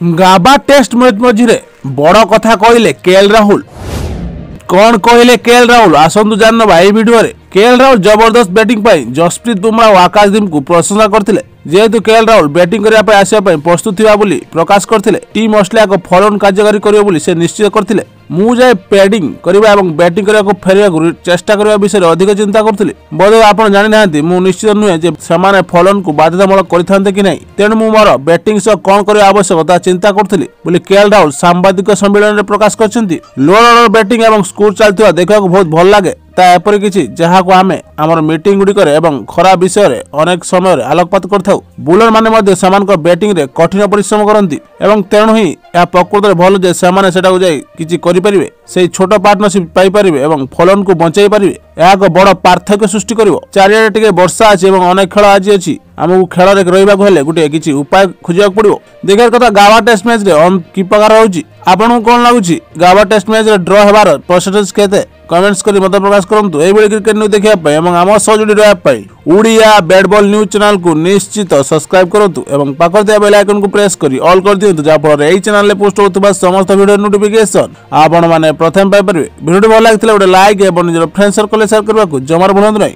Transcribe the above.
गाबा test match मझे बड़ कथा कहले केएल राहुल कौन कहले केएल राहुल आसतु जान भाई वीडियो रे केएल राहुल जबरदस्त बैटिंग पाई जसप्रीत बुमराह और आकाशदीप को प्रशंसा करथिले जेहेतु केएल राहुल बैटिंग करने आसवा प्रस्तुत थिबा बोली प्रकाश करथिले टीम ऑस्ट्रेलिया को फॉलो कार्यकारी करियो बोली से निश्चित करथिले मु जाए बैटिंग करबा एवं बैटिंग करने को फेरिया चेष्टा करबा विषय अधिक चिंता करथिले बोधे आपण जानि नाहंती मु निश्चित नुहे जे समाने फॉलोन को बाध्यतामूलक करिथांते कि नहीं तेणु मु मोर बैटिंग सह कोन करबा आवश्यकता चिंता करथिले बोली केएल राहुल सांबादिक सम्मेलन में प्रकाश करछंती लोअर ऑर्डर बैटिंग एवं स्कोर चलथिबा देखा बहुत भल लागे एपरी किछि जहाको आमे हमर मीटिंग गुडी करे एवं खराब विषय रे अनेक समय रे आलोकपात करथाउ बुलर माने मध्ये समानक बैटिंग रे कठिन परिश्रम करंती एवं तेणु ही या प्रकृत रे भल जे समाने सेटा को जाई किछि करि परिबे सेही छोट पार्टनरशिप पाई परिबे एवं फॉलोन को बचाई परिबे याको बड़ पार्थक्य सृष्टि करिवो चारियाडे टिके वर्षा अछि एवं अनेक खेल आज अछि आमु खेल रे रहिबा को हेले गुटे किछि उपाय खोजिया पड़िवो देखार कथा गावा टेस्ट मैच रे की प्रकार होउची आपन कोन लागुची गावा टेस्ट मैच रे ड्रॉ हेबार परसेंटेज केते कमेंट्स करी मत प्रकाश करंतु एबेले क्रिकेट न्यूज देखिया पय एवं आम सह जोडी रहया पय Odia bat ball news channel को निश्चित सब्सक्राइब करंतु एवं पाखर दिया बेल आइकन को प्रेस करी ऑल कर दियंतु जा पर एई चैनल ले पोस्ट होतबा समस्त वीडियो नोटिफिकेशन आपन माने प्रथम पाइ परबे वीडियो भल लागितले ओडे लाइक एवं निजर फ्रेंड सर्कल शेयर करबा को जमार भूलंतु नै।